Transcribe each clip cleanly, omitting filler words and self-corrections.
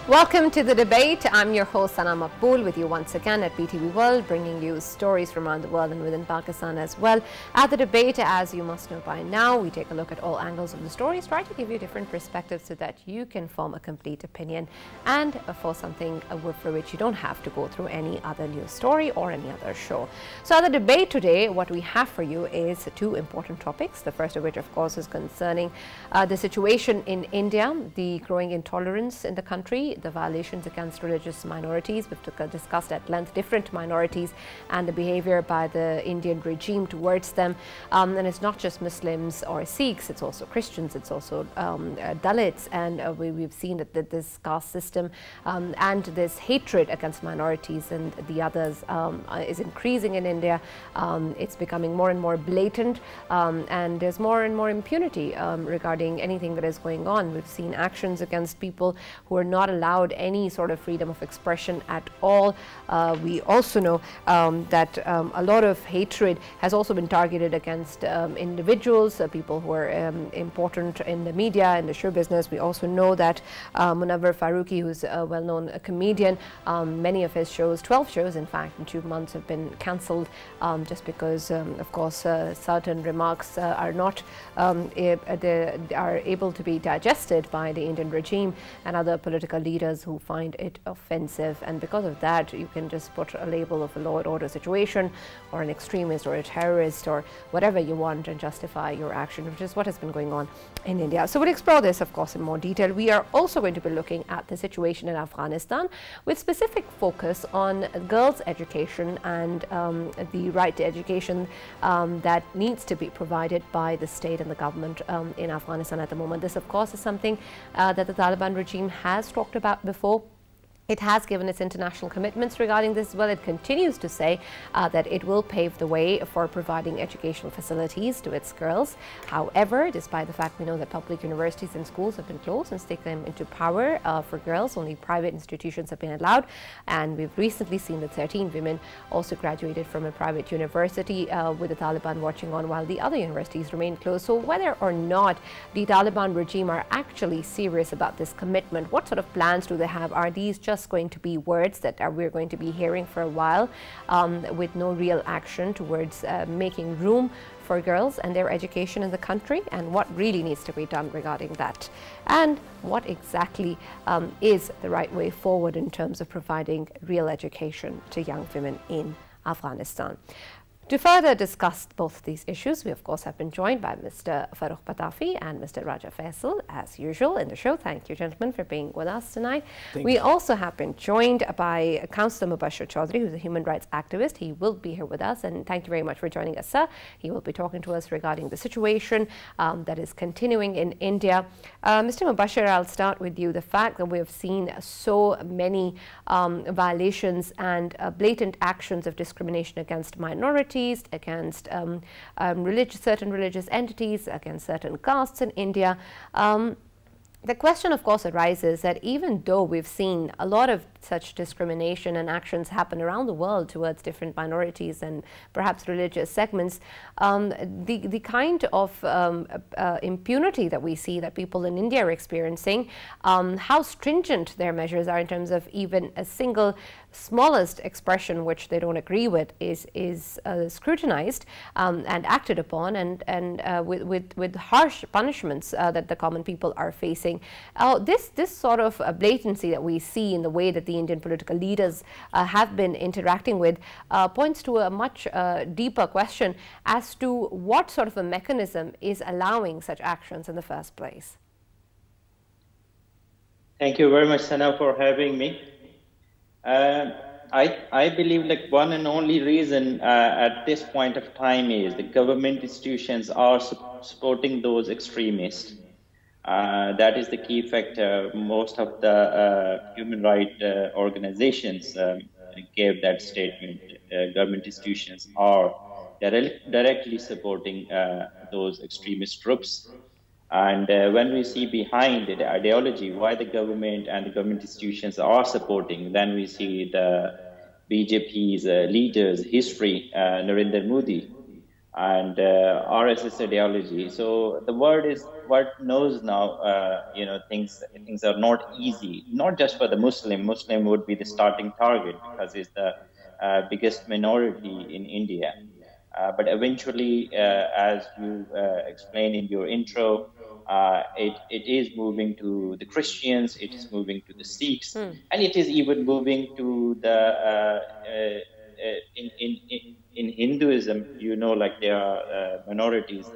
Welcome to the debate. I'm your host Sana Maqbool with you once again at PTV WORLD, bringing you stories from around the world and within Pakistan as well. At the debate, as you must know by now, we take a look at all angles of the stories, try to give you different perspectives so that you can form a complete opinion and for something for which you don't have to go through any other news story or any other show. So at the debate today, what we have for you is two important topics. The first of which, of course, is concerning the situation in India, the growing intolerance in the country, the violations against religious minorities. We've discussed at length different minorities and the behavior by the Indian regime towards them. And it's not just Muslims or Sikhs, it's also Christians, it's also Dalits. And we've seen that this caste system and this hatred against minorities and the others is increasing in India. It's becoming more and more blatant, and there's more and more impunity regarding anything that is going on. We've seen actions against people who are not allowed any sort of freedom of expression at all. We also know that a lot of hatred has also been targeted against individuals, people who are important in the media, in the show business. We also know that Farrukh, who's a well-known comedian, many of his shows, 12 shows in fact in 2 months, have been cancelled just because of course certain remarks are not are able to be digested by the Indian regime and other political leaders who find it offensive, and because of that you can just put a label of a law and order situation or an extremist or a terrorist or whatever you want and justify your action, which is what has been going on in India. So we'll explore this of course in more detail. We are also going to be looking at the situation in Afghanistan with specific focus on girls' education and the right to education that needs to be provided by the state and the government in Afghanistan at the moment. This of course is something that the Taliban regime has talked about before. It has given its international commitments regarding this as well. It continues to say that it will pave the way for providing educational facilities to its girls. However, despite the fact we know that public universities and schools have been closed since they came into power for girls, only private institutions have been allowed. And we've recently seen that 13 women also graduated from a private university with the Taliban watching on while the other universities remain closed. So whether or not the Taliban regime are actually serious about this commitment, what sort of plans do they have? Are these just going to be words that we're going to be hearing for a while with no real action towards making room for girls and their education in the country, and what really needs to be done regarding that, and what exactly is the right way forward in terms of providing real education to young women in Afghanistan. To further discuss both these issues, we of course have been joined by Mr. Farrukh Pitafi and Mr. Raja Faisal as usual in the show. Thank you gentlemen for being with us tonight. We also have been joined by Councillor Mubashir Chaudhry, who's a human rights activist. He will be here with us, and thank you very much for joining us, sir. He will be talking to us regarding the situation that is continuing in India. Mr. Mubashir, I'll start with you. The fact that we have seen so many violations and blatant actions of discrimination against minorities, against certain religious entities, against certain castes in India. The question, of course, arises that even though we've seen a lot of such discrimination and actions happen around the world towards different minorities and perhaps religious segments, the kind of impunity that we see that people in India are experiencing, how stringent their measures are in terms of even a single smallest expression which they don't agree with is scrutinized and acted upon, and with harsh punishments that the common people are facing. This sort of blatancy that we see in the way that the Indian political leaders have been interacting with points to a much deeper question as to what sort of a mechanism is allowing such actions in the first place. Thank you very much, Sana, for having me. I believe like one and only reason at this point of time is the government institutions are supporting those extremists. That is the key factor. Most of the human rights organizations gave that statement. Government institutions are directly supporting those extremist groups. And when we see behind the ideology why the government and the government institutions are supporting, then we see the BJP's leaders' history, Narendra Modi, and RSS ideology. So the world is world knows now, things are not easy. Not just for the Muslim. Muslim would be the starting target because it's the biggest minority in India. But eventually, as you explained in your intro, it is moving to the Christians, it is moving to the Sikhs, and it is even moving to the in Hinduism. Like there are minorities,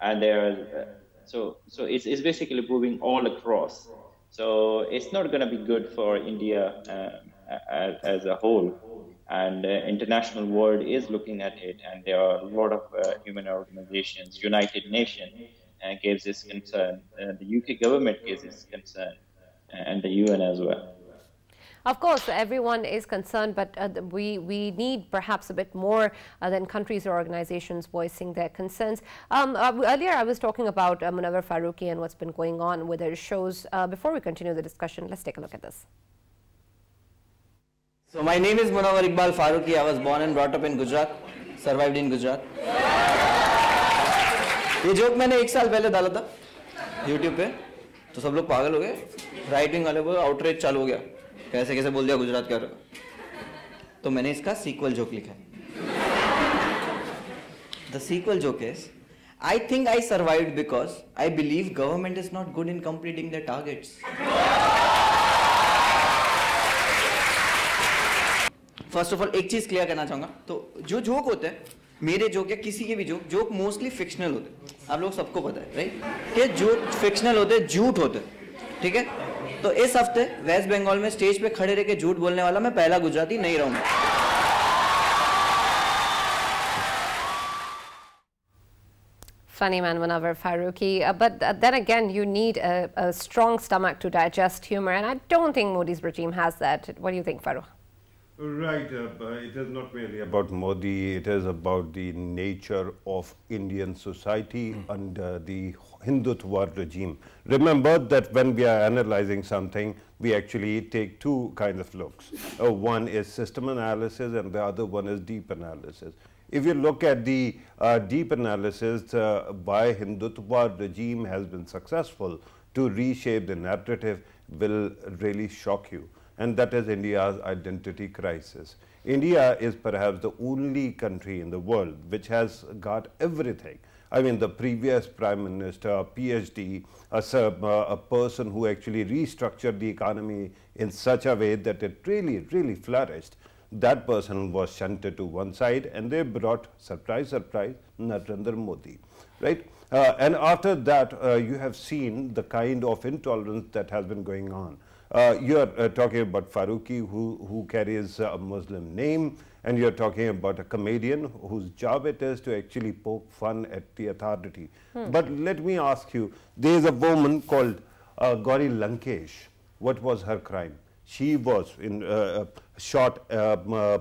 and there are so it's basically moving all across. So it's not going to be good for India as a whole. And international world is looking at it, and there are a lot of human organizations. United Nations gives its concern, the UK government gives its concern, and the UN as well. Of course, everyone is concerned, but we need perhaps a bit more than countries or organizations voicing their concerns. Earlier, I was talking about Munawar Farooqi and what's been going on with their shows. Before we continue the discussion, let's take a look at this. So my name is Munawar Iqbal Farooqi. I was born and brought up in Gujarat, survived in Gujarat. ये joke मैंने 1 साल पहले डाला था YouTube पे, तो सब लोग पागल हो गए, राइट विंग वाले वो आउटरीच चालू हो गया, कैसे कैसे बोल दिया गुजरात क्या रहा, तो मैंने इसका सीक्वल जोक लिखा है. The sequel joke is, I think I survived because I believe government is not good in completing their targets. First of all एक चीज क्लियर करना चाहूंगा, तो जो जोक होते हैं, मेरे जोक या किसी के भी जोक मोस्टली फिक्शनल होते हैं. आप लोग सबको पता है राइट, कि जोक फिक्शनल होते हैं, झूठ होते हैं, ठीक है. तो इस हफ्ते वेस्ट बंगाल में स्टेज पे खड़े रह के झूठ बोलने वाला मैं पहला गुजराती नहीं रहूंगा. Funny man, Munawar Farooqi. But then again, you need a strong stomach to digest humor, and I don't think Modi's regime has that. What do you think, Farrukh? Right, it is not merely about Modi, it is about the nature of Indian society under the Hindutva regime. Remember that when we are analyzing something, we actually take two kinds of looks. One is system analysis and the other one is deep analysis. If you look at the deep analysis, why Hindutva regime has been successful to reshape the narrative will really shock you. And that is India's identity crisis. India is perhaps the only country in the world which has got everything. I mean, the previous Prime Minister, a PhD, a person who actually restructured the economy in such a way that it really flourished. That person was shunted to one side, and they brought, surprise, surprise, Narendra Modi, right? And after that, you have seen the kind of intolerance that has been going on. You are talking about Farooqi, who carries a Muslim name, and you are talking about a comedian whose job it is to actually poke fun at the authority. But let me ask you, there is a woman called Gauri Lankesh. What was her crime? She was shot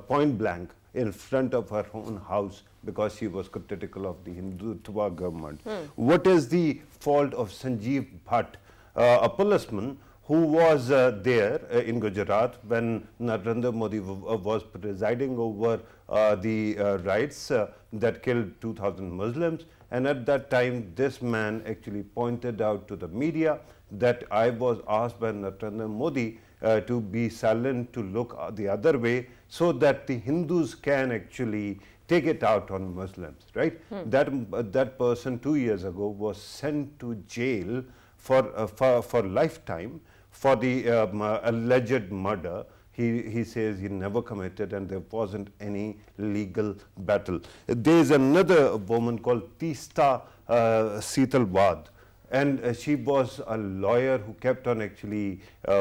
point blank in front of her own house because she was critical of the Hindutva government. What is the fault of Sanjeev Bhatt, a policeman who was there in Gujarat when Narendra Modi was presiding over the riots that killed 2,000 Muslims, and at that time this man actually pointed out to the media that I was asked by Narendra Modi to be silent, to look the other way, so that the Hindus can actually take it out on Muslims, right? That person 2 years ago was sent to jail for lifetime for the alleged murder. He says he never committed and there wasn't any legal battle. There is another woman called Tista Setalwad, and she was a lawyer who kept on actually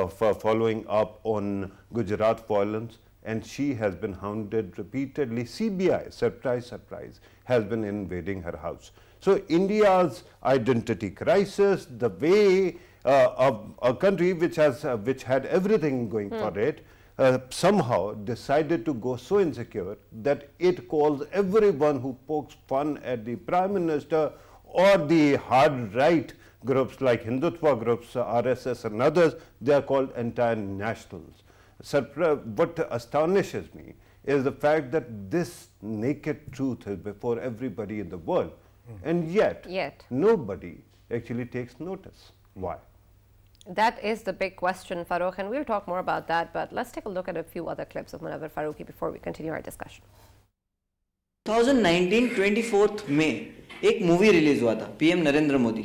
following up on Gujarat violence, and she has been hounded repeatedly. CBI, surprise, surprise, has been invading her house. So India's identity crisis, the way a country which had everything going for it, somehow decided to go so insecure that it calls everyone who pokes fun at the Prime Minister or the hard right groups like Hindutva groups, RSS and others, they are called anti-nationals. What astonishes me is the fact that this naked truth is before everybody in the world, and yet nobody actually takes notice. Why? That is the big question, Farrukh, and we'll talk more about that, but let's take a look at a few other clips of Munawwar Farooqi before we continue our discussion. 2019 24th में एक movie release हुआ था, PM Narendra Modi.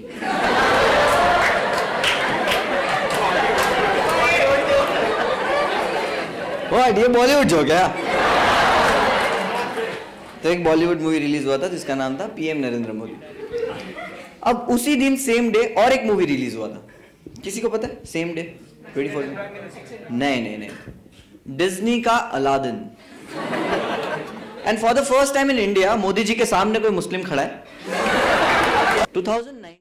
What, ये Bollywood joke है? तो एक Bollywood movie release हुआ था जिसका नाम था पीएम नरेंद्र मोदी। अब उसी दिन सेम डे और एक मूवी रिलीज हुआ था, किसी को पता है? सेम डे 24 में? नहीं, डिज्नी का Aladdin. And for the first time in India Modi ji के सामने कोई मुस्लिम खड़ा है। 2009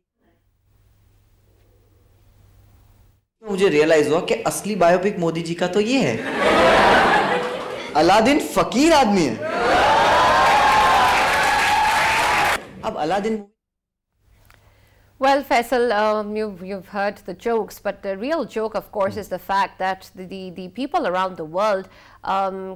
मुझे रियलाइज हुआ कि असली बायोपिक मोदी जी का तो ये है। अलादीन फकीर आदमी है। अब Aladdin Well, Faisal, you've heard the jokes, but the real joke, of course, is the fact that the people around the world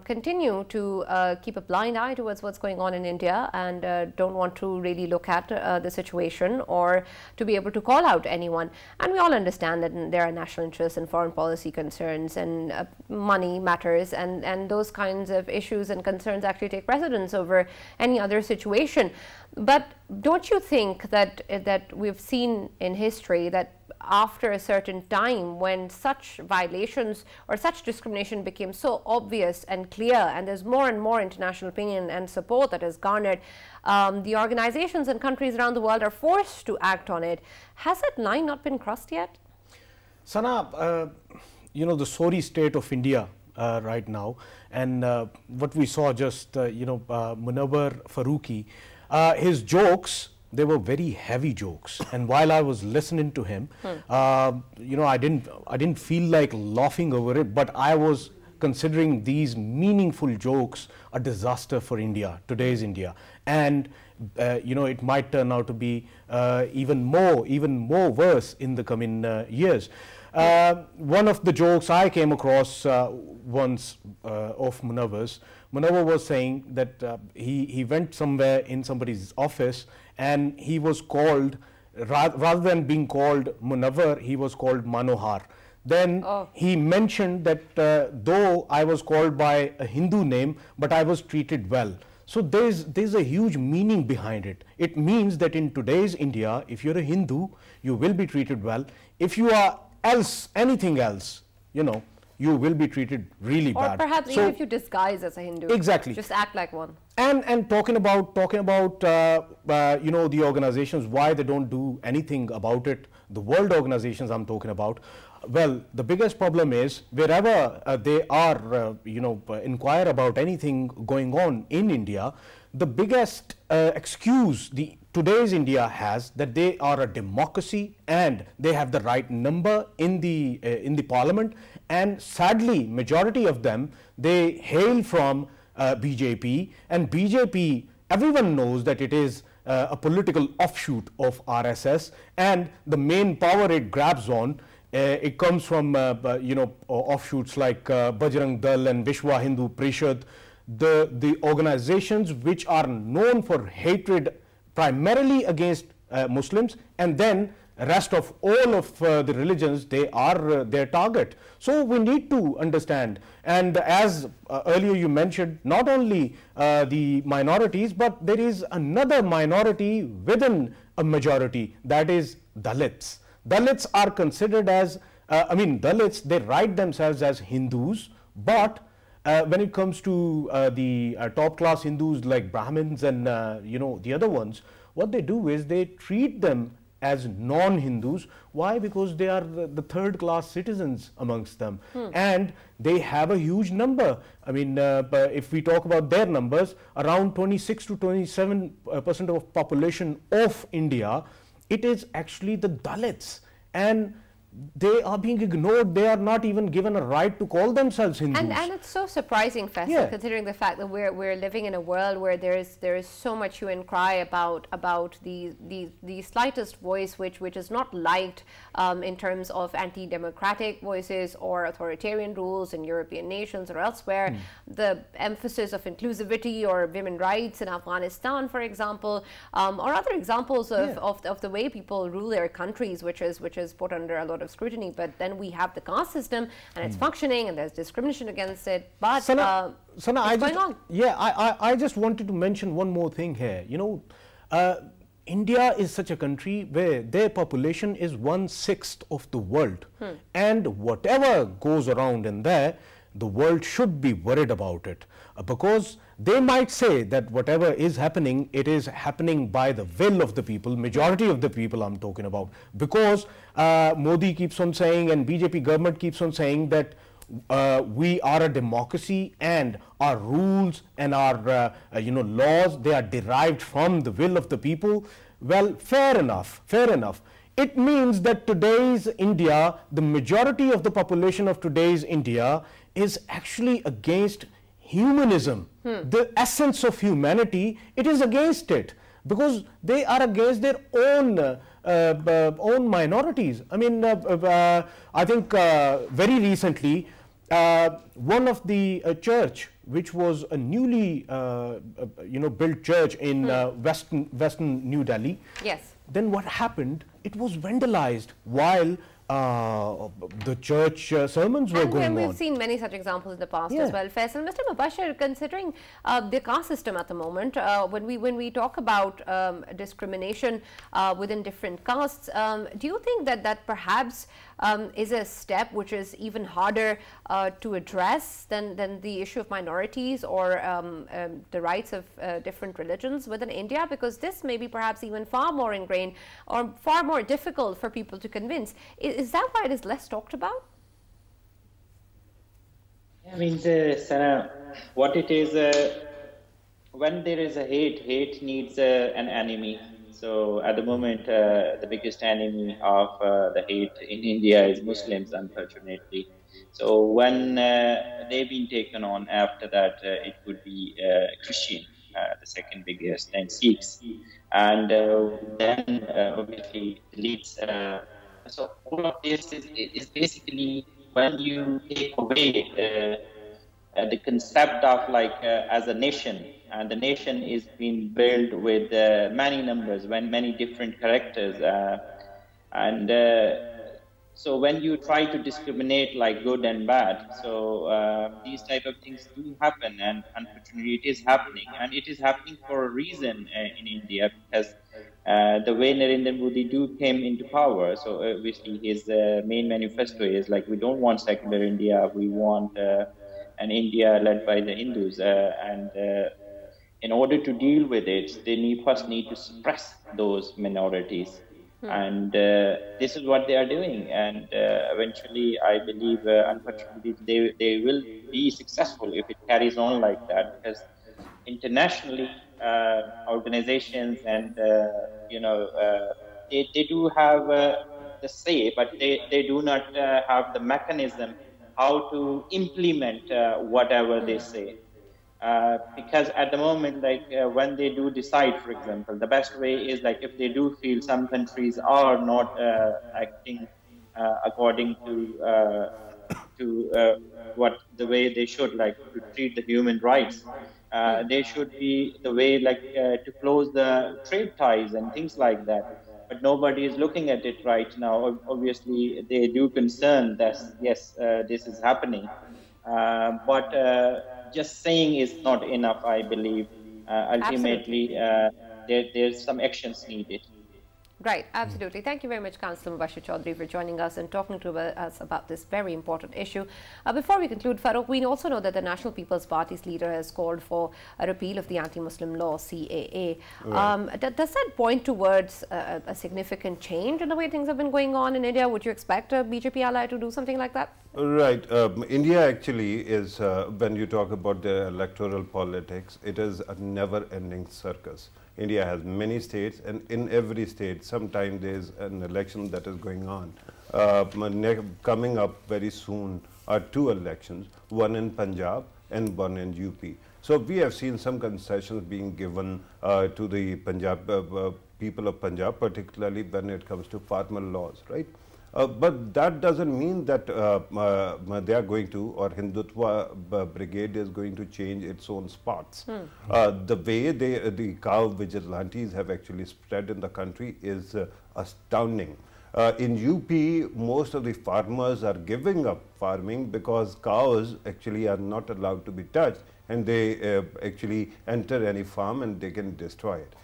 continue to keep a blind eye towards what's going on in India and don't want to really look at the situation or to be able to call out anyone. And we all understand that there are national interests and foreign policy concerns and money matters, and those kinds of issues and concerns actually take precedence over any other situation. But don't you think that we've seen in history that after a certain time, when such violations or such discrimination became so obvious and clear, and there's more and more international opinion and support that is garnered, the organizations and countries around the world are forced to act on it. Has that line not been crossed yet? Sana, you know, the sorry state of India right now, and what we saw just, Munawwar Farooqi, his jokes, they were very heavy jokes, and while I was listening to him, I didn't feel like laughing over it, but I was considering these meaningful jokes a disaster for India, today's India, and it might turn out to be even more worse in the coming years. One of the jokes I came across once of Munawwar was saying that he went somewhere in somebody's office and he was called, rather than being called Munawwar, he was called Manohar. Then he mentioned that though I was called by a Hindu name, but I was treated well. So there's a huge meaning behind it. It means that in today's India, if you're a Hindu, you will be treated well. If you are anything else, you will be treated really bad. Or perhaps even if you disguise as a Hindu. Exactly. Just act like one. And talking about the organizations, why they don't do anything about it, the world organizations I'm talking about. Well, the biggest problem is wherever they are, inquire about anything going on in India, the biggest excuse today's India has, that they are a democracy and they have the right number in the parliament, and sadly majority of them, they hail from BJP, and BJP, everyone knows that it is a political offshoot of RSS, and the main power it grabs on, it comes from offshoots like Bajrang Dal and Vishwa Hindu Parishad, the organizations which are known for hatred primarily against Muslims, and then rest of all of the religions, they are their target. So we need to understand, and as earlier you mentioned, not only the minorities, but there is another minority within a majority, that is Dalits. Dalits are considered as, Dalits, they write themselves as Hindus, but when it comes to the top class Hindus like Brahmins and the other ones, what they do is they treat them as non-Hindus. Why? Because they are the third class citizens amongst them, and they have a huge number. If we talk about their numbers, around 26 to 27% of population of India, it is actually the Dalits, and they are being ignored. They are not even given a right to call themselves Hindus. And it's so surprising, Faisal, Yeah. considering the fact that we're living in a world where there is so much hue and cry about the slightest voice which is not liked in terms of anti-democratic voices or authoritarian rules in European nations or elsewhere. The emphasis of inclusivity or women rights in Afghanistan, for example, or other examples of the way people rule their countries, which is put under a lot of scrutiny. But then we have the caste system and it's functioning and there's discrimination against it. But Sana, it's going on. Yeah, I just wanted to mention one more thing here. You know, India is such a country where their population is 1/6 of the world, and whatever goes around in there, the world should be worried about it, because they might say that whatever is happening, it is happening by the will of the people, majority of the people I'm talking about, because Modi keeps on saying and BJP government keeps on saying that we are a democracy and our rules and our you know, laws, they are derived from the will of the people. Well, fair enough, fair enough. It means that today's India, the majority of the population of today's India is actually against humanism, the essence of humanity. It is against it because they are against their own minorities. I mean, I think very recently, one of the church, which was a newly you know, built church in western New Delhi. Yes. Then what happened? It was vandalized while the church sermons were going on. And we've seen many such examples in the past as well. Faisal, Mr. Mubashir, considering the caste system at the moment, when we talk about discrimination within different castes, do you think that perhaps is a step which is even harder to address than the issue of minorities or the rights of different religions within India? Because this may be perhaps even far more ingrained or far more difficult for people to convince. Is that why it is less talked about? I mean, Sana, what it is, when there is a hate needs an enemy. So at the moment, the biggest enemy of the hate in India is Muslims, unfortunately. So when they've been taken on, after that, it would be Christian, the second biggest, then Sikhs. And then obviously leads. So all of this is basically when you take away the concept of like as a nation, and the nation is being built with many numbers, many different characters, and so when you try to discriminate like good and bad, so these type of things do happen, and unfortunately it is happening, and it is happening for a reason in India, because the way Narendra Modi came into power, so obviously his main manifesto is like, we don't want secular India, we want an India led by the Hindus, and in order to deal with it, they first need to suppress those minorities. And this is what they are doing, and eventually I believe unfortunately they will be successful if it carries on like that, because internationally organizations and you know, they do have the say, but they do not have the mechanism how to implement whatever they say. Because at the moment, like when they do decide, for example, the best way is like if they do feel some countries are not acting according to what the way they should, like to treat the human rights, they should be the way like to close the trade ties and things like that. But nobody is looking at it right now. Obviously, they do concern that yes, this is happening, but just saying is not enough, I believe. Ultimately, there's some actions needed. Right, absolutely. Thank you very much, Councillor Mubashir Chaudhry, for joining us and talking to us about this very important issue. Before we conclude, Farrukh, we also know that the National People's Party's leader has called for a repeal of the anti-Muslim law, CAA. Right. Does that point towards a significant change in the way things have been going on in India? Would you expect a BJP ally to do something like that? Right. India actually is, when you talk about the electoral politics, it is a never-ending circus. India has many states, and in every state, sometimes there is an election that is going on. coming up very soon are two elections, one in Punjab and one in UP. So we have seen some concessions being given to the people of Punjab, particularly when it comes to farmer laws, right? But that doesn't mean that they are going to, or Hindutva brigade is going to change its own spots. The way the cow vigilantes have actually spread in the country is astounding. In UP, most of the farmers are giving up farming because cows actually are not allowed to be touched, and they actually enter any farm and they can destroy it.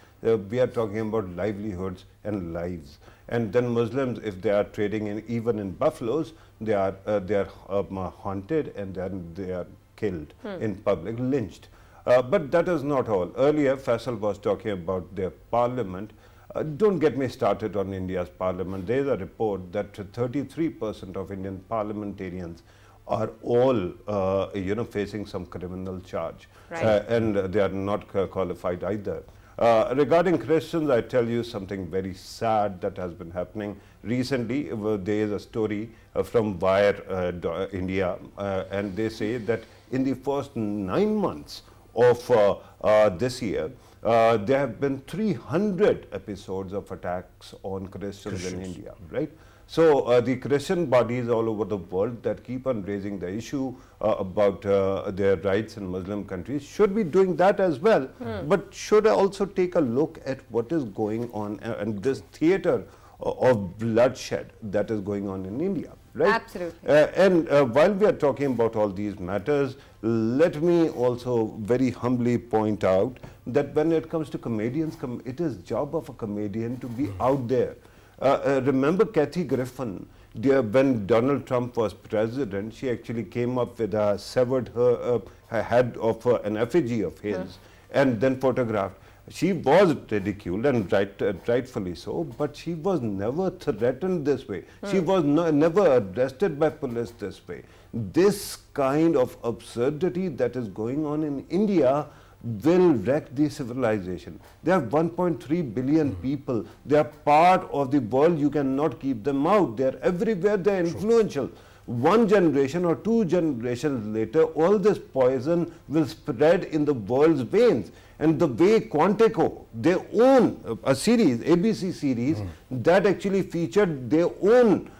We are talking about livelihoods and lives. And then Muslims, if they are trading even in buffaloes, they are haunted, and then they are killed in public, lynched. But that is not all. Earlier, Faisal was talking about their parliament. Don't get me started on India's parliament. There is a report that 33% of Indian parliamentarians are all, facing some criminal charge, and they are not qualified either. Regarding Christians, I tell you something very sad that has been happening recently. There is a story from Wire India, and they say that in the first 9 months of this year, there have been 300 episodes of attacks on Christians in India, right? So the Christian bodies all over the world that keep on raising the issue about their rights in Muslim countries should be doing that as well, but should also take a look at what is going on and this theater of bloodshed that is going on in India, right? Absolutely. And while we are talking about all these matters, let me also very humbly point out that when it comes to comedians, it is job of a comedian to be out there. Remember Kathy Griffin, when Donald Trump was president, she actually came up with a severed her head of an effigy of his and then photographed. She was ridiculed, and rightfully so, but she was never threatened this way. She was never arrested by police this way. This kind of absurdity that is going on in India will wreck the civilization. There are 1.3 billion people. They are part of the world. You cannot keep them out. They are everywhere. They are influential. One generation or two generations later, all this poison will spread in the world's veins. And the way Quantico, they own a series, ABC series, that actually featured their own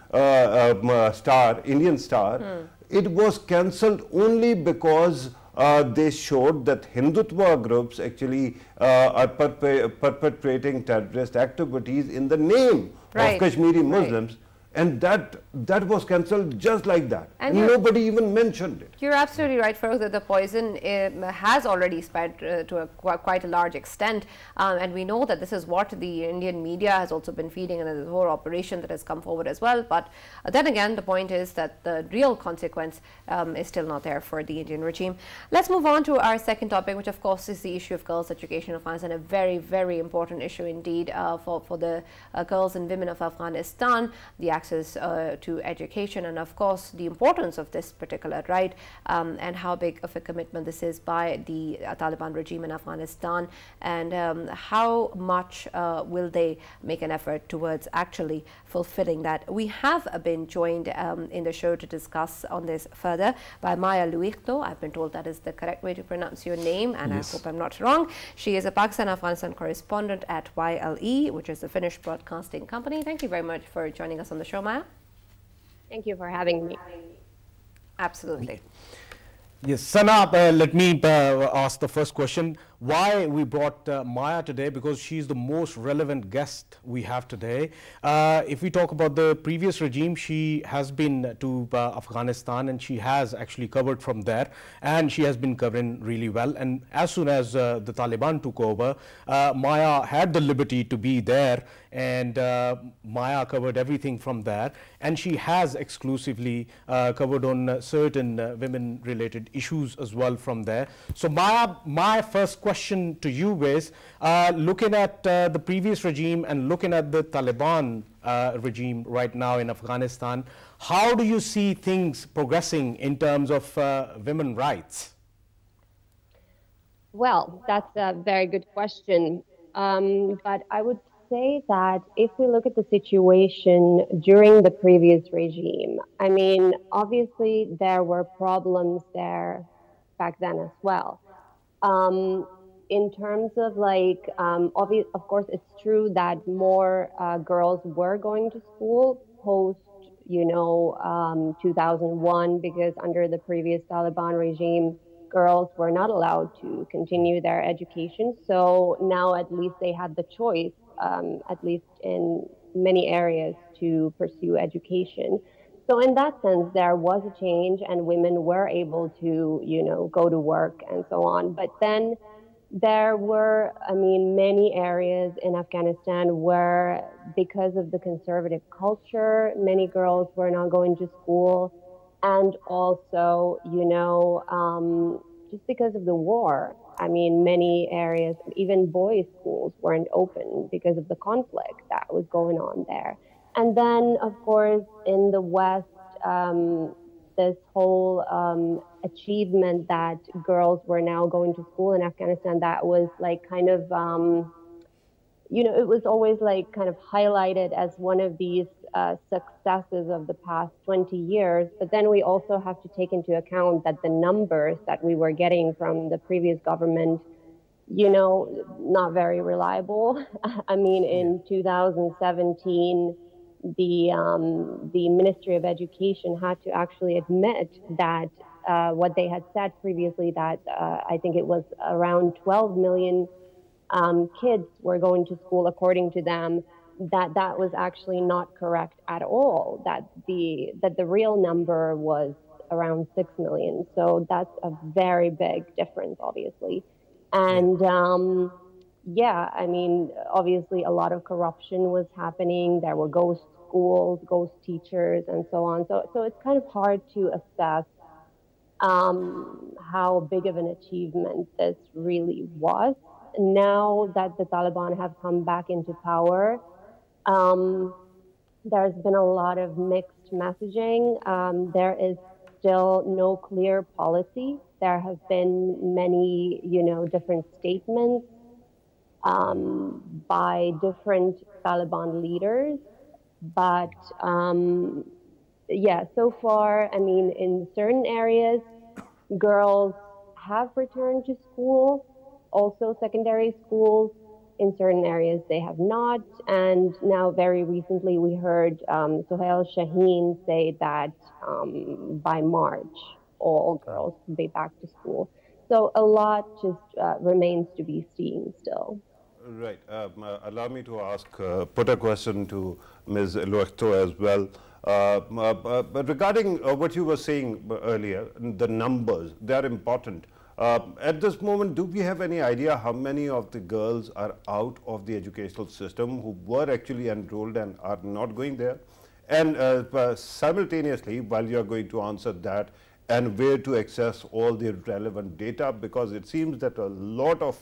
star, Indian star, it was cancelled only because they showed that Hindutva groups actually are perpetrating terrorist activities in the name of Kashmiri Muslims. And that was cancelled just like that. And nobody even mentioned it. You're absolutely right, Farrukh, that the poison has already spread to quite a large extent. And we know that this is what the Indian media has also been feeding, and the whole operation that has come forward as well. But then again, the point is that the real consequence is still not there for the Indian regime. Let's move on to our second topic, which of course is the issue of girls' education in Afghanistan, a very, very important issue indeed for the girls and women of Afghanistan, the access to education, and of course the importance of this particular right, and how big of a commitment this is by the Taliban regime in Afghanistan, and how much will they make an effort towards actually fulfilling that. We have been joined in the show to discuss on this further by Maya Luikhto. I've been told that is the correct way to pronounce your name, and yes, I hope I'm not wrong. She is a Pakistan-Afghanistan correspondent at YLE, which is the Finnish broadcasting company. Thank you very much for joining us on the show, Maya. Thank you for having me. Absolutely. Yes, Sana, let me ask the first question. Why we brought Maya today? Because she's the most relevant guest we have today. If we talk about the previous regime, she has been to Afghanistan, and she has actually covered from there, and she has been covering really well. And as soon as the Taliban took over, Maya had the liberty to be there, and Maya covered everything from there, and she has exclusively covered on certain women-related issues as well from there. So Maya, my first question to you is, looking at the previous regime and looking at the Taliban regime right now in Afghanistan, how do you see things progressing in terms of women's rights? Well, that's a very good question. But I would say that if we look at the situation during the previous regime, I mean, obviously there were problems there back then as well. Um, in terms of like, of course, it's true that more girls were going to school post, 2001, because under the previous Taliban regime, girls were not allowed to continue their education. So now at least they had the choice, at least in many areas, to pursue education. So in that sense, there was a change, and women were able to, go to work and so on. But then there were, I mean, many areas in Afghanistan where, because of the conservative culture, many girls were not going to school, and also, just because of the war. I mean, many areas, even boys' schools weren't open because of the conflict that was going on there. And then, of course, in the West, this whole achievement that girls were now going to school in Afghanistan, that was like kind of, it was always like kind of highlighted as one of these successes of the past 20 years. But then we also have to take into account that the numbers that we were getting from the previous government, not very reliable. I mean, in 2017, the Ministry of Education had to actually admit that what they had said previously, that I think it was around 12 million kids were going to school, according to them, that was actually not correct at all. That the real number was around 6 million. So that's a very big difference, obviously. And yeah, I mean, obviously a lot of corruption was happening. There were ghost schools, ghost teachers, and so on. So it's kind of hard to assess how big of an achievement this really was. Now that the Taliban have come back into power, there's been a lot of mixed messaging. There is still no clear policy. There have been many, different statements by different Taliban leaders. But yeah, so far, I mean, in certain areas, girls have returned to school, also secondary schools. In certain areas, they have not. And now, very recently, we heard Sohail Shaheen say that by March, all girls will be back to school. So a lot just remains to be seen still. Right. Allow me to put a question to Ms. Luachto as well. But regarding what you were saying earlier, the numbers, they are important. At this moment, do we have any idea how many of the girls are out of the educational system who were actually enrolled and are not going there? And simultaneously, while you are going to answer that, and where to access all the relevant data, because it seems that a lot of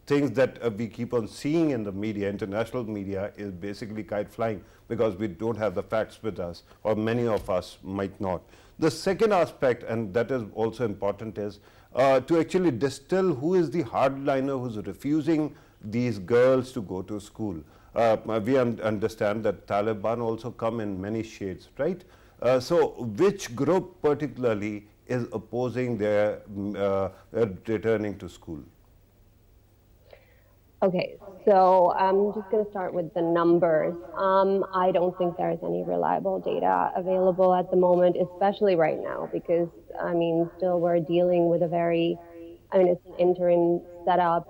things that we keep on seeing in the media, international media, is basically kite flying because we don't have the facts with us, or many of us might not. The second aspect, and that is also important, is to actually distill who is the hardliner who's refusing these girls to go to school. We understand that Taliban also come in many shades, right? So which group particularly is opposing their returning to school? Okay, so I'm just going to start with the numbers. I don't think there's any reliable data available at the moment, especially right now, because, I mean, still we're dealing with it's an interim setup.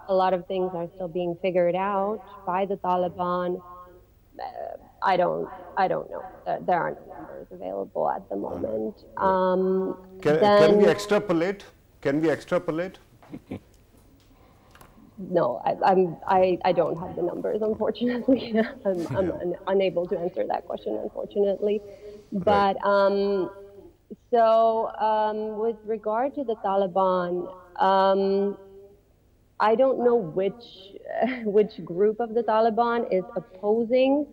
A lot of things are still being figured out by the Taliban. I don't know. There aren't numbers available at the moment. Can we extrapolate? Can we extrapolate? No, I don't have the numbers, unfortunately. I'm unable to answer that question, unfortunately. But with regard to the Taliban, I don't know which group of the Taliban is opposing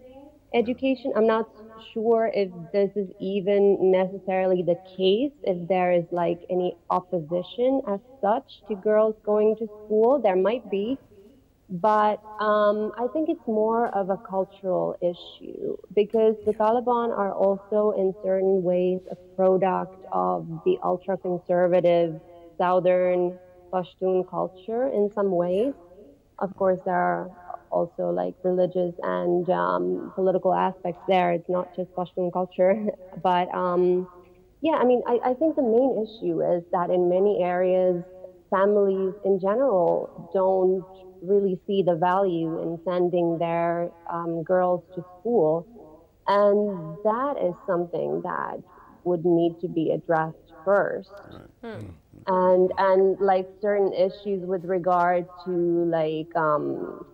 education. I'm not sure if this is even necessarily the case, if there is like any opposition as such to girls going to school. There might be, But I think it's more of a cultural issue because the Taliban are also in certain ways a product of the ultra-conservative Southern Pashtun culture in some ways. Of course, there are also like religious and political aspects there. It's not just Pashtun culture, but yeah, I mean, I think the main issue is that in many areas, families in general don't really see the value in sending their girls to school. And that is something that would need to be addressed first. And like certain issues with regard to like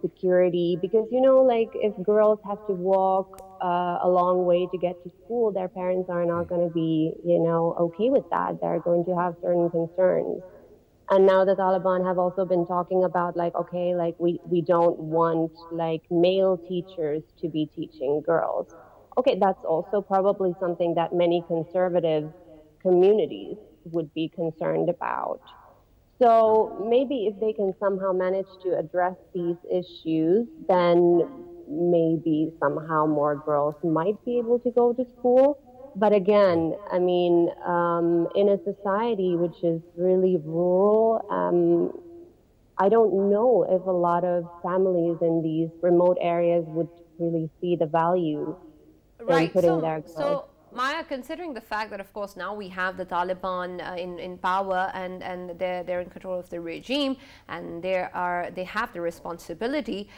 security, because you know, like if girls have to walk a long way to get to school, their parents are not going to be, you know, okay with that. They're going to have certain concerns. And now the Taliban have also been talking about like, okay, like we don't want like male teachers to be teaching girls. Okay, that's also probably something that many conservative communities would be concerned about. So maybe if they can somehow manage to address these issues, then maybe somehow more girls might be able to go to school. But again, I mean, in a society which is really rural, I don't know if a lot of families in these remote areas would really see the value in putting their girls. So Maya, considering the fact that, of course, now we have the Taliban in power and they're in control of the regime, and they have the responsibility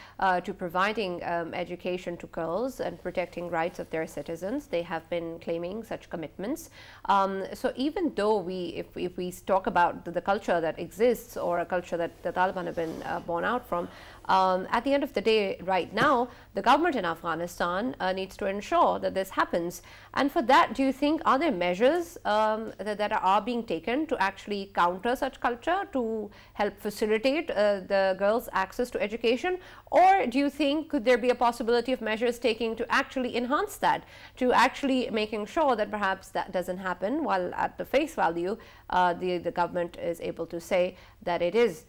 to providing education to girls and protecting rights of their citizens. They have been claiming such commitments. So even though if we talk about the culture that exists, or a culture that the Taliban have been born out from, at the end of the day, right now, the government in Afghanistan needs to ensure that this happens. And for that, do you think, are there measures that are being taken to actually counter such culture, to help facilitate the girls' access to education? Or do you think, could there be a possibility of measures taking to actually enhance that, to actually making sure that perhaps that doesn't happen, while at the face value, the government is able to say that it is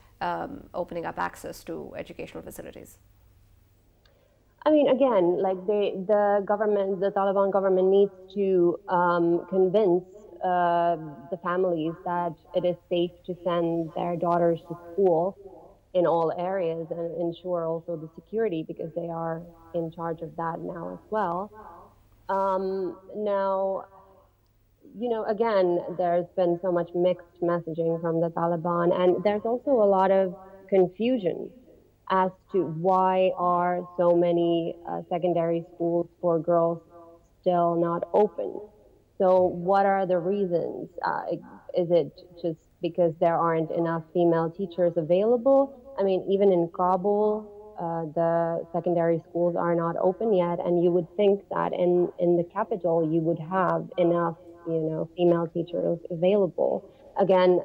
opening up access to educational facilities? I mean, again, like the government, the Taliban government needs to convince the families that it is safe to send their daughters to school in all areas, and ensure also the security, because they are in charge of that now as well. Now, you know, again, there's been so much mixed messaging from the Taliban, and there's also a lot of confusion as to why are so many secondary schools for girls still not open. So what are the reasons? Is it just because there aren't enough female teachers available? I mean, even in Kabul, the secondary schools are not open yet, and you would think that in the capital you would have enough, you know, female teachers available. Again,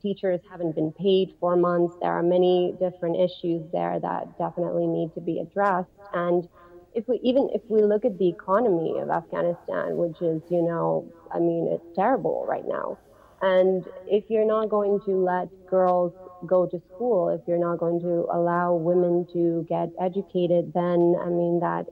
teachers haven't been paid for months. There are many different issues there that definitely need to be addressed. And if we look at the economy of Afghanistan, which is, you know, I mean, it's terrible right now. And if you're not going to let girls go to school, if you're not going to allow women to get educated, then, I mean, that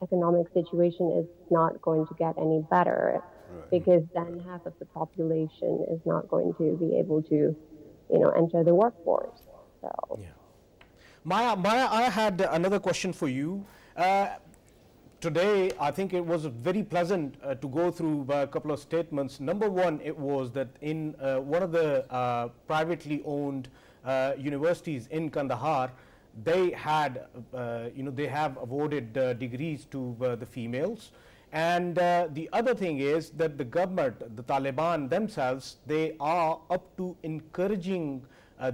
economic situation is not going to get any better. Because then half of the population is not going to be able to, you know, enter the workforce. So, yeah. Maya, I had another question for you. Today, I think it was very pleasant to go through a couple of statements. Number one, it was that in one of the privately owned universities in Kandahar, they had, you know, they have awarded degrees to the females. And the other thing is that the government, the Taliban themselves, they are up to encouraging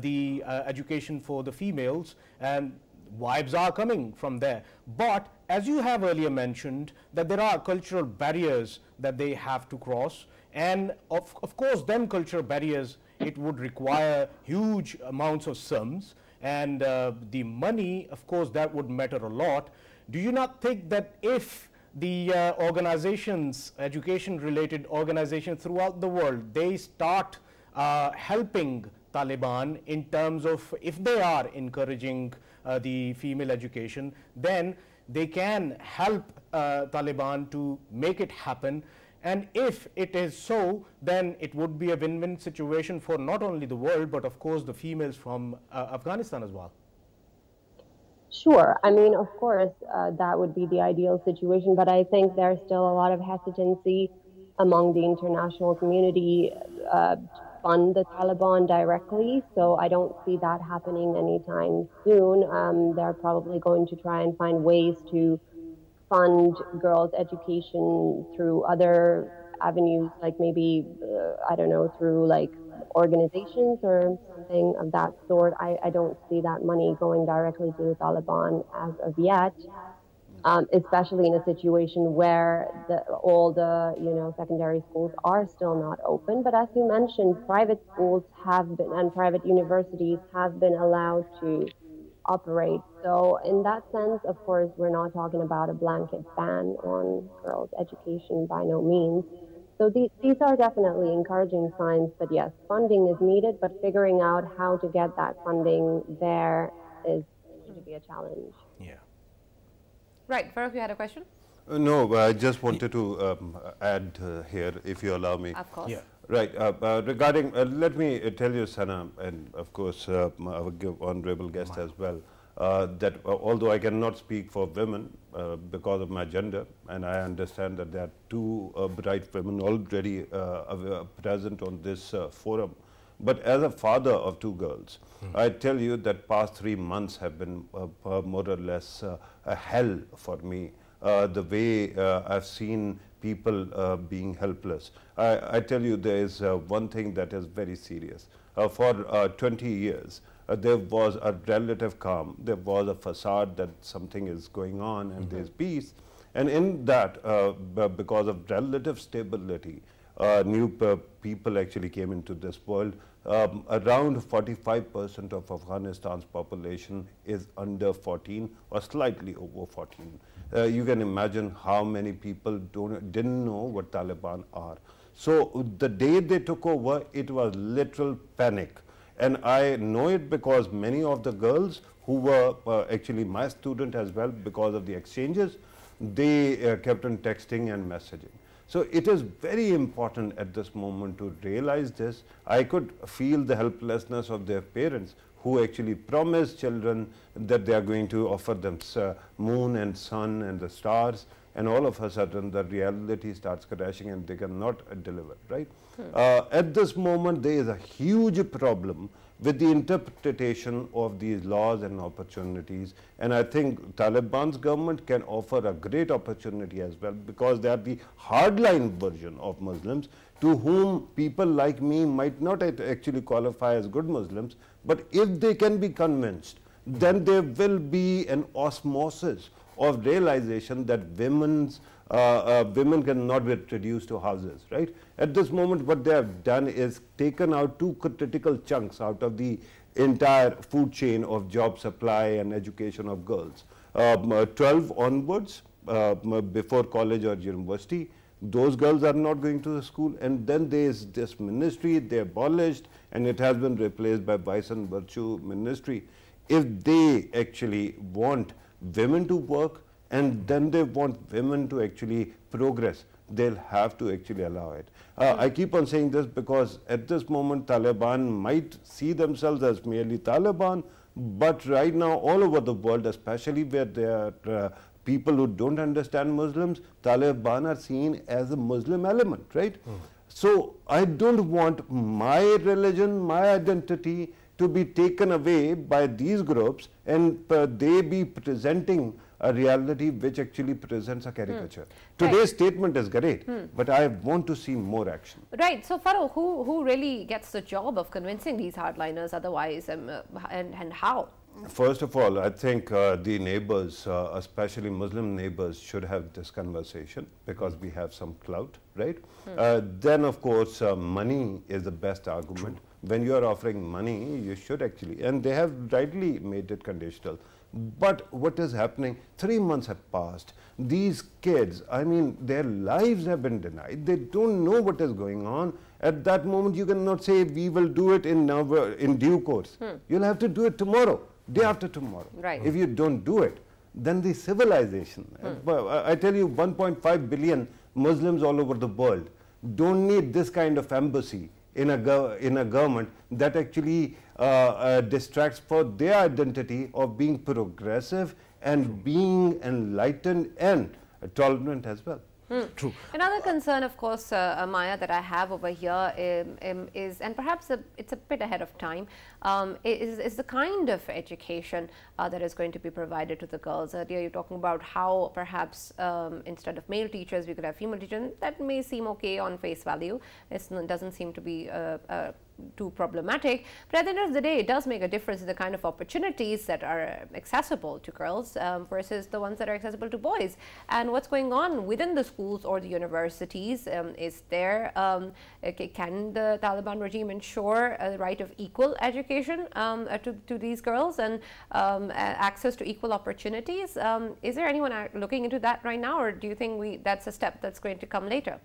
the education for the females, and wives are coming from there. But as you have earlier mentioned, that there are cultural barriers that they have to cross, and of course them cultural barriers, it would require huge amounts of sums, and the money, of course, that would matter a lot. Do you not think that if the organizations, education related organizations throughout the world, they start helping Taliban in terms of if they are encouraging the female education, then they can help Taliban to make it happen. And if it is so, then it would be a win-win situation for not only the world, but of course the females from Afghanistan as well. Sure. I mean, of course, that would be the ideal situation, but I think there's still a lot of hesitancy among the international community to fund the Taliban directly, so I don't see that happening anytime soon. They're probably going to try and find ways to fund girls' education through other avenues, like maybe, I don't know, through like organizations or something of that sort. I don't see that money going directly to the Taliban as of yet, especially in a situation where all the secondary schools are still not open. But as you mentioned, private schools have been and private universities have been allowed to operate. So in that sense, of course, we're not talking about a blanket ban on girls' education by no means. So these are definitely encouraging signs, but yes, funding is needed, but figuring out how to get that funding there is going to be a challenge. Yeah. Right, Farrukh, you had a question? No, I just wanted to add here, if you allow me. Of course. Yeah. Right. Regarding, let me tell you, Sana, and of course, our honorable guest as well, that although I cannot speak for women because of my gender, and I understand that there are two bright women already present on this forum, but as a father of two girls, I tell you that past 3 months have been more or less a hell for me. The way I've seen people being helpless. I tell you, there is one thing that is very serious. For 20 years, there was a relative calm. There was a facade that something is going on and there's peace. And in that, because of relative stability, new people actually came into this world. Around 45% of Afghanistan's population is under 14 or slightly over 14. You can imagine how many people didn't know what Taliban are. So the day they took over, it was literal panic. And I know it because many of the girls who were actually my student as well, because of the exchanges, they kept on texting and messaging. So it is very important at this moment to realize this. I could feel the helplessness of their parents who actually promised children that they are going to offer them moon and sun and the stars, and all of a sudden the reality starts crashing and they cannot deliver, right? At this moment there is a huge problem with the interpretation of these laws and opportunities, and I think Taliban's government can offer a great opportunity as well, because they are the hardline version of Muslims to whom people like me might not actually qualify as good Muslims, but if they can be convinced, then there will be an osmosis of realization that women cannot be reduced to houses, right? At this moment, what they have done is taken out two critical chunks out of the entire food chain of job supply and education of girls. 12 onwards, before college or university, those girls are not going to the school, and then there is this ministry, they abolished, and it has been replaced by Vice and Virtue Ministry. If they actually want women to work, and then they want women to actually progress, they'll have to actually allow it. I keep on saying this because at this moment Taliban might see themselves as merely Taliban, but right now all over the world, especially where there are people who don't understand Muslims, Taliban are seen as a Muslim element, right? So I don't want my religion, my identity to be taken away by these groups and they be presenting a reality which actually presents a caricature. Today's statement is great, but I want to see more action. Right. So, Farrukh, who really gets the job of convincing these hardliners otherwise, and how? First of all, I think the neighbors, especially Muslim neighbors, should have this conversation because we have some clout, right? Then, of course, money is the best argument. When you are offering money, you should actually, and they have rightly made it conditional. But what is happening, 3 months have passed. These kids, I mean, their lives have been denied. They don't know what is going on. At that moment, you cannot say, we will do it in due course. You'll have to do it tomorrow, day after tomorrow. Right. If you don't do it, then the civilization, I tell you, 1.5 billion Muslims all over the world don't need this kind of embassy in a government that actually distracts for their identity of being progressive and being enlightened and tolerant as well. True. Another concern, of course, Maya, that I have over here is, and perhaps it's a bit ahead of time, is the kind of education that is going to be provided to the girls. Earlier, you're talking about how perhaps instead of male teachers, we could have female teachers. That may seem okay on face value. It doesn't seem to be too problematic, but at the end of the day, it does make a difference in the kind of opportunities that are accessible to girls versus the ones that are accessible to boys. And what's going on within the schools or the universities? Is there, can the Taliban regime ensure a right of equal education to these girls and access to equal opportunities? Is there anyone looking into that right now, or do you think that's a step that's going to come later?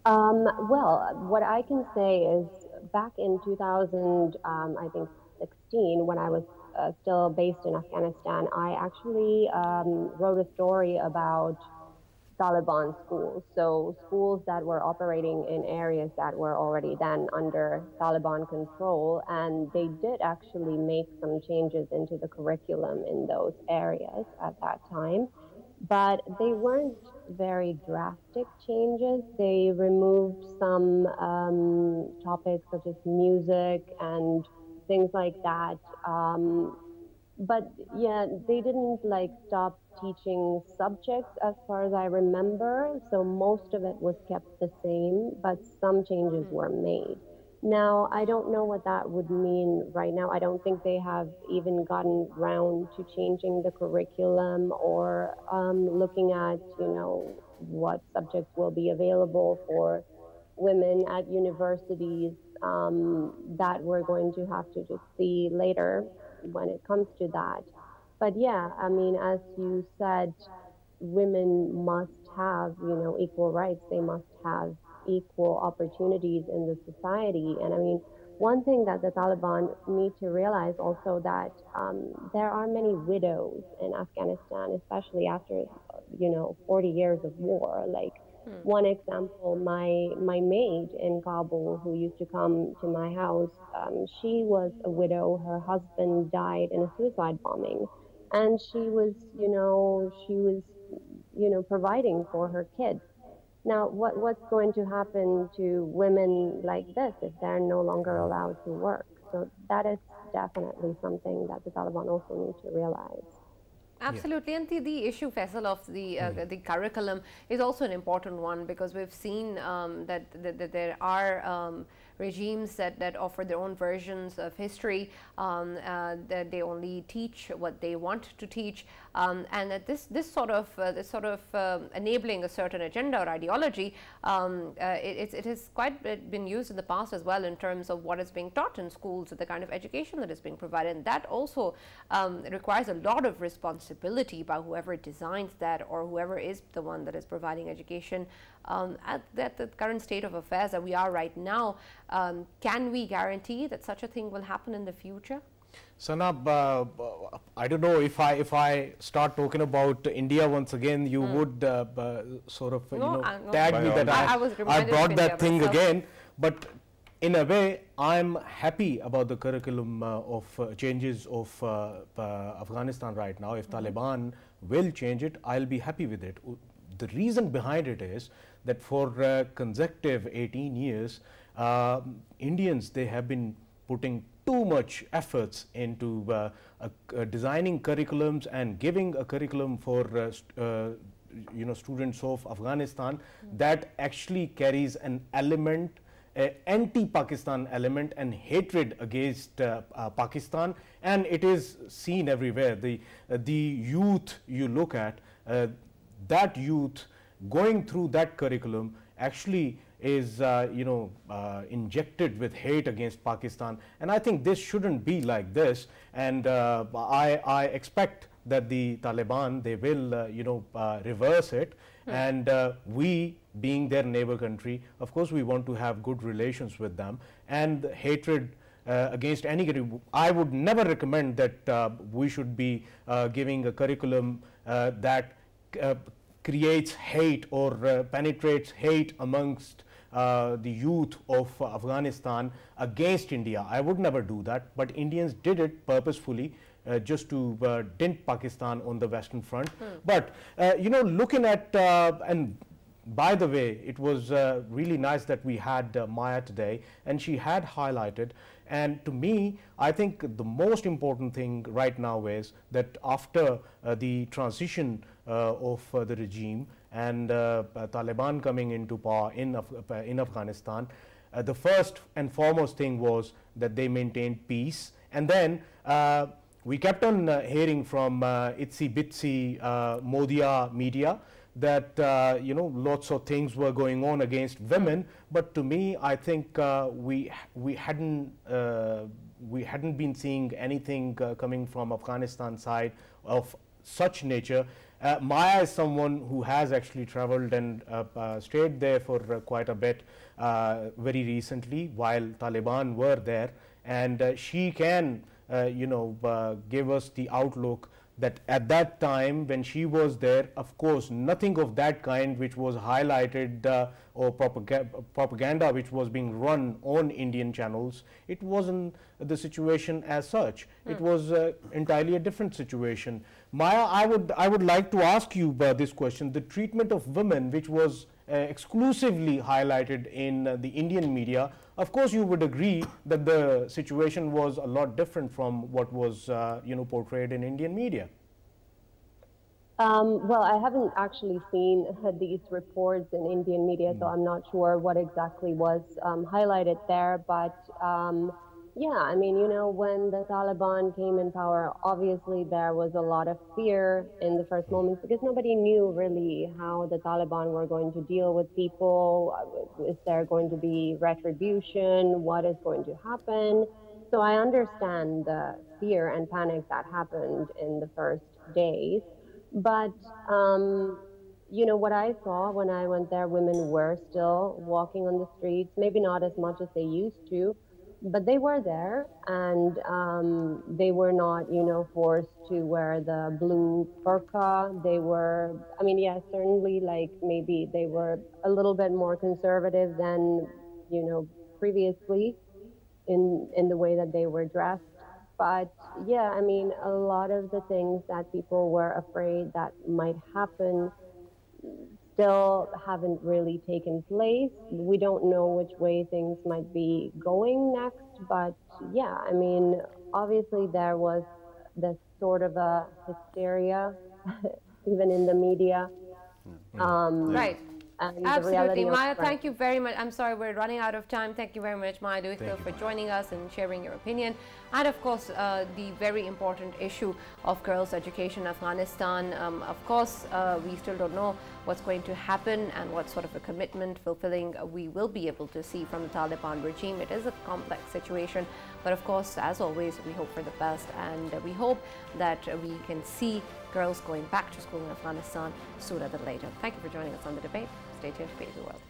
Well, what I can say is back in 2016, when I was still based in Afghanistan, I actually wrote a story about Taliban schools. So schools that were operating in areas that were already then under Taliban control, and they did actually make some changes into the curriculum in those areas at that time. But they weren't very drastic changes. They removed some topics such as music and things like that. But yeah, they didn't stop teaching subjects as far as I remember. So most of it was kept the same, but some changes were made. Now, I don't know what that would mean right now. I don't think they have even gotten round to changing the curriculum or looking at, what subjects will be available for women at universities. That we're going to have to just see later when it comes to that. But yeah, I mean, as you said, women must have, equal rights. They must have equal opportunities in the society. And I mean, one thing that the Taliban need to realize also that there are many widows in Afghanistan, especially after 40 years of war. One example, my maid in Kabul who used to come to my house, she was a widow. Her husband died in a suicide bombing, and she was providing for her kids. Now, what's going to happen to women like this if they're no longer allowed to work? So that is definitely something that the Taliban also need to realize. Absolutely, and the issue, Faisal, of the curriculum is also an important one, because we've seen that there are regimes that offer their own versions of history, that they only teach what they want to teach, and that this sort of enabling a certain agenda or ideology, it has quite been used in the past as well in terms of what is being taught in schools, the kind of education that is being provided, and that also requires a lot of responsibility by whoever designs that or whoever is the one that is providing education. At the current state of affairs that we are right now, can we guarantee that such a thing will happen in the future? Sanab, I don't know if I start talking about India once again, you would sort of tag me that I brought that thing again. But in a way, I'm happy about the curriculum of changes of Afghanistan right now. If Taliban will change it, I'll be happy with it. The reason behind it is that for consecutive 18 years, Indians, they have been putting too much efforts into designing curriculums and giving a curriculum for students of Afghanistan that actually carries an element, anti-Pakistan element and hatred against Pakistan, and it is seen everywhere. The youth you look at, that youth going through that curriculum actually is injected with hate against Pakistan, and I think this shouldn't be like this. And I expect that the Taliban, they will reverse it, and we, being their neighbor country, of course we want to have good relations with them, and hatred against any country. I would never recommend that we should be giving a curriculum that creates hate or penetrates hate amongst the youth of Afghanistan against India. I would never do that, but Indians did it purposefully just to dent Pakistan on the Western Front. But looking at and by the way, it was really nice that we had Maya today, and she had highlighted, and to me, I think the most important thing right now is that after the transition of the regime and Taliban coming into power in Afghanistan, the first and foremost thing was that they maintained peace, and then we kept on hearing from itsy bitsy Modia media that lots of things were going on against women, but to me, I think we hadn't been seeing anything coming from Afghanistan side of such nature. Maya is someone who has actually traveled and stayed there for quite a bit very recently while Taliban were there, and she can give us the outlook that at that time when she was there, of course, nothing of that kind which was highlighted or propaganda which was being run on Indian channels, it wasn't the situation as such. It was entirely a different situation. Maya, I would like to ask you this question. The treatment of women, which was exclusively highlighted in the Indian media, of course you would agree that the situation was a lot different from what was portrayed in Indian media. Well, I haven't actually seen these reports in Indian media, so I'm not sure what exactly was highlighted there. But yeah, I mean, when the Taliban came in power, obviously there was a lot of fear in the first moments because nobody knew really how the Taliban were going to deal with people. Is there going to be retribution? What is going to happen? So I understand the fear and panic that happened in the first days. But, what I saw when I went there, women were still walking on the streets, maybe not as much as they used to, but they were there, and they were not, forced to wear the blue burqa. They were, I mean, yeah, certainly, like, maybe they were a little bit more conservative than, previously in the way that they were dressed. But yeah, I mean, a lot of the things that people were afraid that might happen still haven't really taken place. We don't know which way things might be going next, but yeah, I mean, obviously there was this sort of a hysteria, even in the media. Right. And absolutely. Maya, thank you very much. I'm sorry, we're running out of time. Thank you very much, Maya Duikhil, for joining us and sharing your opinion. And of course, the very important issue of girls' education in Afghanistan. Of course, we still don't know what's going to happen and what sort of a commitment fulfilling we will be able to see from the Taliban regime. It is a complex situation, but of course, as always, we hope for the best, and we hope that we can see girls going back to school in Afghanistan sooner than later. Thank you for joining us on The Debate. Stay tuned to PTV World.